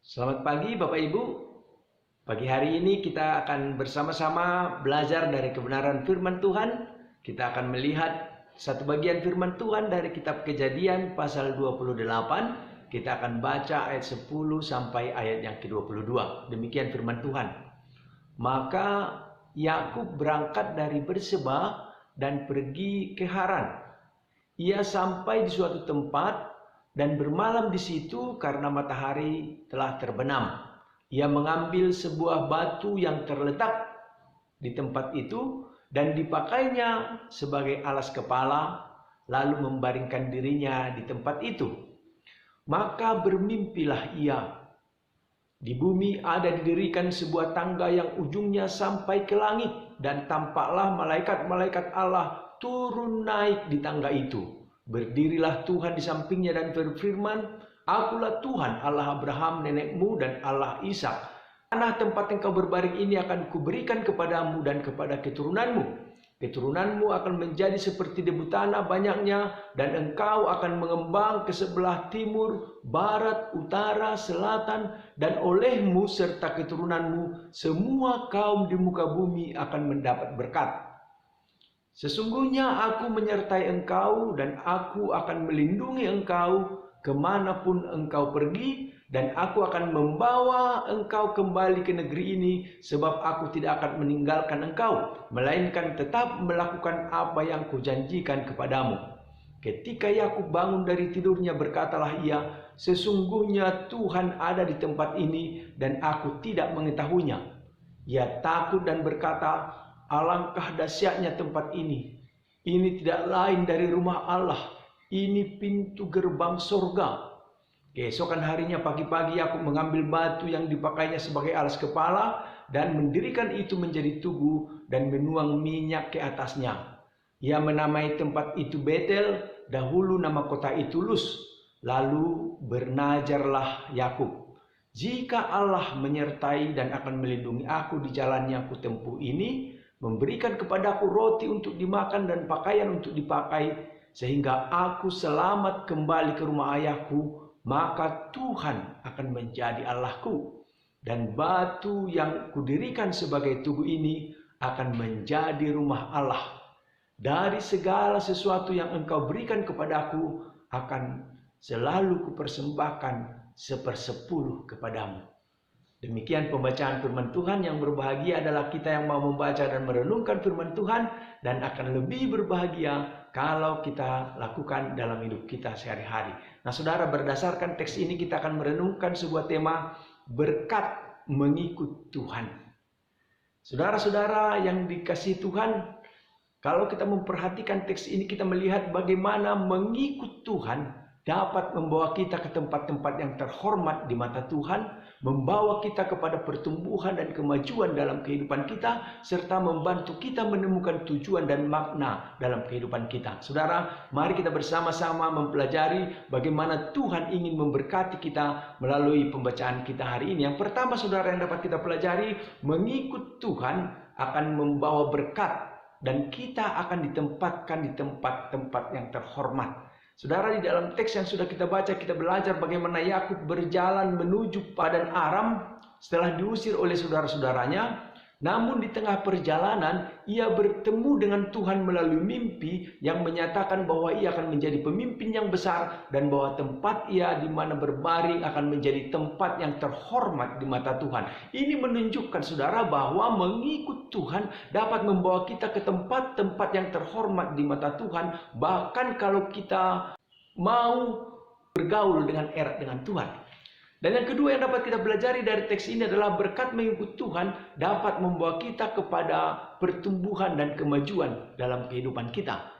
Selamat pagi Bapak Ibu. Pagi hari ini kita akan bersama-sama belajar dari kebenaran firman Tuhan. Kita akan melihat satu bagian firman Tuhan dari kitab Kejadian pasal 28. Kita akan baca ayat 10 sampai ayat yang ke-22. Demikian firman Tuhan. Maka Yakub berangkat dari Berseba dan pergi ke Haran. Ia sampai di suatu tempat dan bermalam di situ karena matahari telah terbenam. Ia mengambil sebuah batu yang terletak di tempat itu dan dipakainya sebagai alas kepala, lalu membaringkan dirinya di tempat itu. Maka bermimpilah ia. Di bumi ada didirikan sebuah tangga yang ujungnya sampai ke langit, dan tampaklah malaikat-malaikat Allah turun naik di tangga itu. Berdirilah Tuhan di sampingnya dan berfirman, "Akulah Tuhan Allah Abraham nenekmu dan Allah Ishak. Tanah tempat engkau berbaring ini akan kuberikan kepadamu dan kepada keturunanmu. Keturunanmu akan menjadi seperti debu tanah banyaknya, dan engkau akan mengembang ke sebelah timur, barat, utara, selatan, dan olehmu serta keturunanmu semua kaum di muka bumi akan mendapat berkat. Sesungguhnya aku menyertai engkau dan aku akan melindungi engkau kemanapun engkau pergi, dan aku akan membawa engkau kembali ke negeri ini, sebab aku tidak akan meninggalkan engkau, melainkan tetap melakukan apa yang kujanjikan kepadamu." Ketika Yakub bangun dari tidurnya, berkatalah ia, "Sesungguhnya Tuhan ada di tempat ini dan aku tidak mengetahuinya." Ia takut dan berkata, "Alangkah dahsyatnya tempat ini. Ini tidak lain dari rumah Allah. Ini pintu gerbang surga." Keesokan harinya pagi-pagi Yakub mengambil batu yang dipakainya sebagai alas kepala dan mendirikan itu menjadi tugu dan menuang minyak ke atasnya. Ia menamai tempat itu Betel, dahulu nama kota itu Luz. Lalu bernajarlah Yakub, "Jika Allah menyertai dan akan melindungi aku di jalan yang kutempuh ini, memberikan kepadaku roti untuk dimakan dan pakaian untuk dipakai, sehingga aku selamat kembali ke rumah ayahku, maka Tuhan akan menjadi Allahku, dan batu yang kudirikan sebagai tugu ini akan menjadi rumah Allah. Dari segala sesuatu yang engkau berikan kepadaku akan selalu kupersembahkan 1/10 kepadamu." Demikian pembacaan firman Tuhan. Yang berbahagia adalah kita yang mau membaca dan merenungkan firman Tuhan, dan akan lebih berbahagia kalau kita lakukan dalam hidup kita sehari-hari. Nah saudara, berdasarkan teks ini kita akan merenungkan sebuah tema, berkat mengikut Tuhan. Saudara-saudara yang dikasihi Tuhan, kalau kita memperhatikan teks ini, kita melihat bagaimana mengikut Tuhan dapat membawa kita ke tempat-tempat yang terhormat di mata Tuhan, membawa kita kepada pertumbuhan dan kemajuan dalam kehidupan kita, serta membantu kita menemukan tujuan dan makna dalam kehidupan kita. Saudara, mari kita bersama-sama mempelajari bagaimana Tuhan ingin memberkati kita melalui pembacaan kita hari ini. Yang pertama, saudara, yang dapat kita pelajari, mengikut Tuhan akan membawa berkat, dan kita akan ditempatkan di tempat-tempat yang terhormat. Saudara, di dalam teks yang sudah kita baca, kita belajar bagaimana Yakub berjalan menuju Padan Aram setelah diusir oleh saudara-saudaranya. Namun di tengah perjalanan, ia bertemu dengan Tuhan melalui mimpi yang menyatakan bahwa ia akan menjadi pemimpin yang besar, dan bahwa tempat ia di mana berbaring akan menjadi tempat yang terhormat di mata Tuhan. Ini menunjukkan, saudara, bahwa mengikut Tuhan dapat membawa kita ke tempat-tempat yang terhormat di mata Tuhan, bahkan kalau kita mau bergaul dengan erat dengan Tuhan. Dan yang kedua yang dapat kita pelajari dari teks ini adalah berkat mengikut Tuhan dapat membawa kita kepada pertumbuhan dan kemajuan dalam kehidupan kita.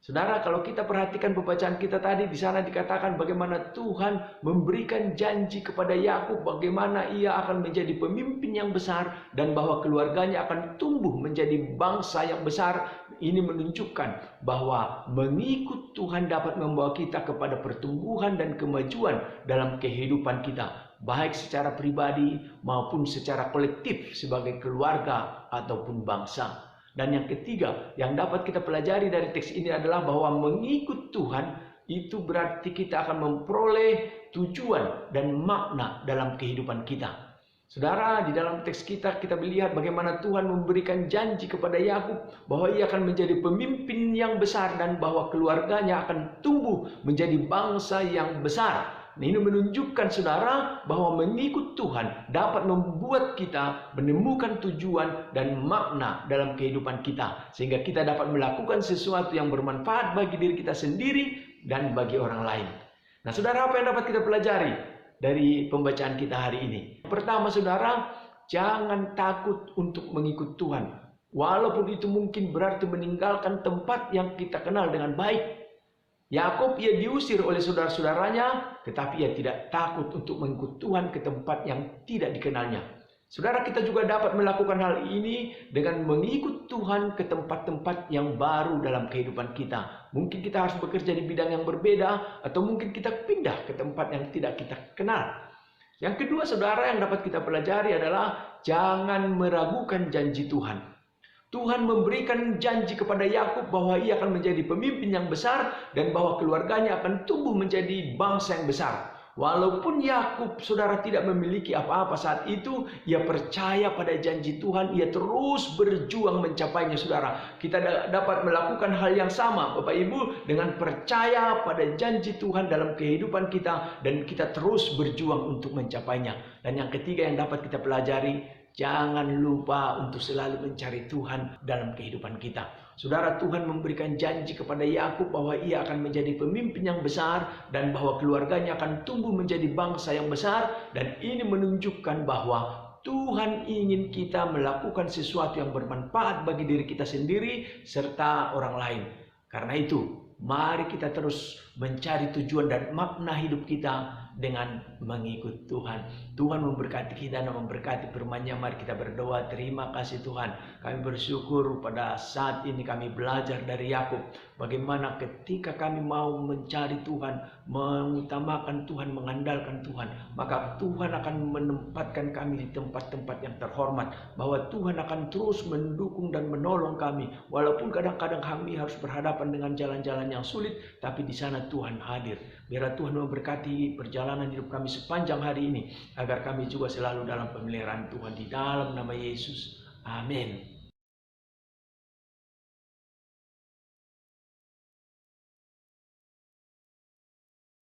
Saudara, kalau kita perhatikan pembacaan kita tadi, di sana dikatakan bagaimana Tuhan memberikan janji kepada Yakub bagaimana ia akan menjadi pemimpin yang besar dan bahwa keluarganya akan tumbuh menjadi bangsa yang besar. Ini menunjukkan bahwa mengikut Tuhan dapat membawa kita kepada pertumbuhan dan kemajuan dalam kehidupan kita, baik secara pribadi maupun secara kolektif sebagai keluarga ataupun bangsa. Dan yang ketiga yang dapat kita pelajari dari teks ini adalah bahwa mengikut Tuhan itu berarti kita akan memperoleh tujuan dan makna dalam kehidupan kita. Saudara, di dalam teks kita melihat bagaimana Tuhan memberikan janji kepada Yakub bahwa ia akan menjadi pemimpin yang besar dan bahwa keluarganya akan tumbuh menjadi bangsa yang besar. Ini menunjukkan saudara bahwa mengikut Tuhan dapat membuat kita menemukan tujuan dan makna dalam kehidupan kita. Sehingga kita dapat melakukan sesuatu yang bermanfaat bagi diri kita sendiri dan bagi orang lain. Nah saudara, apa yang dapat kita pelajari dari pembacaan kita hari ini? Pertama saudara, jangan takut untuk mengikut Tuhan. Walaupun itu mungkin berarti meninggalkan tempat yang kita kenal dengan baik. Yakub ia diusir oleh saudara-saudaranya, tetapi ia tidak takut untuk mengikut Tuhan ke tempat yang tidak dikenalnya. Saudara, kita juga dapat melakukan hal ini dengan mengikut Tuhan ke tempat-tempat yang baru dalam kehidupan kita. Mungkin kita harus bekerja di bidang yang berbeda, atau mungkin kita pindah ke tempat yang tidak kita kenal. Yang kedua, saudara, yang dapat kita pelajari adalah jangan meragukan janji Tuhan. Tuhan memberikan janji kepada Yakub bahwa ia akan menjadi pemimpin yang besar dan bahwa keluarganya akan tumbuh menjadi bangsa yang besar. Walaupun Yakub, saudara, tidak memiliki apa-apa saat itu, ia percaya pada janji Tuhan, ia terus berjuang mencapainya, saudara. Kita dapat melakukan hal yang sama, Bapak Ibu, dengan percaya pada janji Tuhan dalam kehidupan kita dan kita terus berjuang untuk mencapainya. Dan yang ketiga yang dapat kita pelajari, jangan lupa untuk selalu mencari Tuhan dalam kehidupan kita. Saudara, Tuhan memberikan janji kepada Yakub bahwa ia akan menjadi pemimpin yang besar dan bahwa keluarganya akan tumbuh menjadi bangsa yang besar. Dan ini menunjukkan bahwa Tuhan ingin kita melakukan sesuatu yang bermanfaat bagi diri kita sendiri serta orang lain. Karena itu, mari kita terus mencari tujuan dan makna hidup kita dengan mengikut Tuhan. Tuhan memberkati kita dan memberkati firman-Nya. Mari kita berdoa. Terima kasih Tuhan. Kami bersyukur pada saat ini kami belajar dari Yakub. Bagaimana ketika kami mau mencari Tuhan, mengutamakan Tuhan, mengandalkan Tuhan, maka Tuhan akan menempatkan kami di tempat-tempat yang terhormat. Bahwa Tuhan akan terus mendukung dan menolong kami. Walaupun kadang-kadang kami harus berhadapan dengan jalan-jalan yang sulit, tapi di sana Tuhan hadir. Biar Tuhan memberkati perjalanan hidup kami sepanjang hari ini, agar kami juga selalu dalam pemeliharaan Tuhan di dalam nama Yesus. Amin.